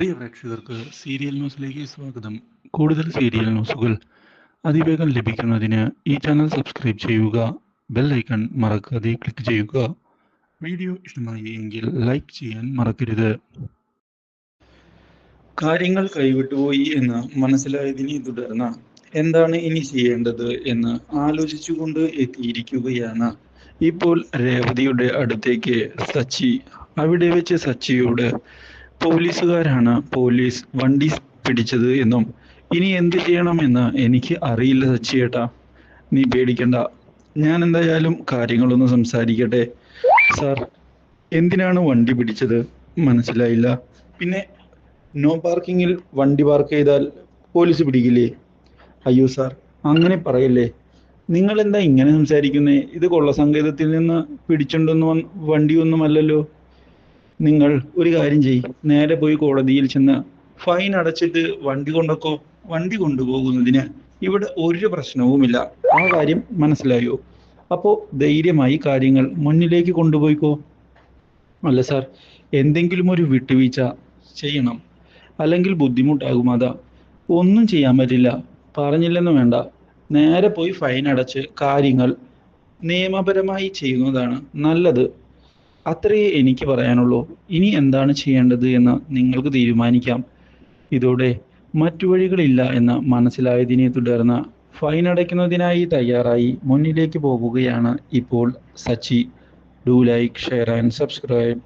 പ്രിയ പ്രേക്ഷകർക്ക് സീരിയൽ ന്യൂസിലേക്ക് സ്വാഗതം. കൂടുതൽ സീരിയൽ ന്യൂസുകൾ അതിവേഗം ലഭിക്കുന്നതിന് ഈ ചാനൽ സബ്സ്ക്രൈബ് ചെയ്യുക. ബെൽ ഐക്കൺ മറക്കാതെ ക്ലിക്ക് ചെയ്യുക. വീഡിയോ ഇഷ്ടമായി എങ്കിൽ ലൈക്ക് ചെയ്യാൻ മറക്കരുത്. കാര്യങ്ങൾ കൈവിട്ടുപോയി എന്ന് മനസ്സിലായതിനെ തുടർന്ന് എന്താണ് ഇനി ചെയ്യേണ്ടത് എന്ന് ആലോചിച്ചുകൊണ്ട് എത്തിയിരിക്കുകയാണ് ഇപ്പോൾ രേവതിയുടെ അടുത്തേക്ക് സച്ചി. അവിടെ വെച്ച് സച്ചിയോട് പോലീസ് വണ്ടി പിടിച്ചത് എന്നും ഇനി എന്ത് ചെയ്യണമെന്ന് എനിക്ക് അറിയില്ല സച്ചിയേട്ടാ, നീ പേടിക്കണ്ട, ഞാൻ എന്തായാലും കാര്യങ്ങളൊന്ന് സംസാരിക്കട്ടെ. സാർ, എന്തിനാണ് വണ്ടി പിടിച്ചത്? മനസ്സിലായില്ല. പിന്നെ നോ പാർക്കിങ്ങിൽ വണ്ടി പാർക്ക് ചെയ്താൽ പോലീസ് പിടിക്കില്ലേ? അയ്യോ സാർ, അങ്ങനെ പറയല്ലേ. നിങ്ങൾ എന്താ ഇങ്ങനെ സംസാരിക്കുന്നേ? ഇത് കൊള്ളസങ്കേതത്തിൽ നിന്ന് പിടിച്ചുകൊണ്ടൊന്നും വണ്ടിയൊന്നുമല്ലല്ലോ. നിങ്ങൾ ഒരു കാര്യം ചെയ്യ്, നേരെ പോയി കോടതിയിൽ ചെന്ന് ഫൈൻ അടച്ചിട്ട് വണ്ടി കൊണ്ടുപോകുന്നതിന് ഇവിടെ ഒരു പ്രശ്നവുമില്ല. ആ കാര്യം മനസ്സിലായോ? അപ്പോൾ ധൈര്യമായി കാര്യങ്ങൾ മുന്നിലേക്ക് കൊണ്ടുപോയിക്കോ. അല്ല സാർ, എന്തെങ്കിലും ഒരു വിട്ടുവീഴ്ച ചെയ്യണം, അല്ലെങ്കിൽ ബുദ്ധിമുട്ടാകും. അതാ, ഒന്നും ചെയ്യാൻ പറ്റില്ല. പറഞ്ഞില്ലെന്ന് വേണ്ട, നേരെ പോയി ഫൈൻ അടച്ച് കാര്യങ്ങൾ നിയമപരമായി ചെയ്യുന്നതാണ് നല്ലത്. അത്രയേ എനിക്ക് പറയാനുള്ളൂ. ഇനി എന്താണ് ചെയ്യേണ്ടത് എന്ന് നിങ്ങൾക്ക് തീരുമാനിക്കാം. ഇതോടെ മറ്റു വഴികളില്ല എന്ന് മനസ്സിലായതിനെ തുടർന്ന് ഫൈൻ അടയ്ക്കുന്നതിനായി തയ്യാറായി മുന്നിലേക്ക് പോകുകയാണ് ഇപ്പോൾ Sachi. Do like, share and subscribe.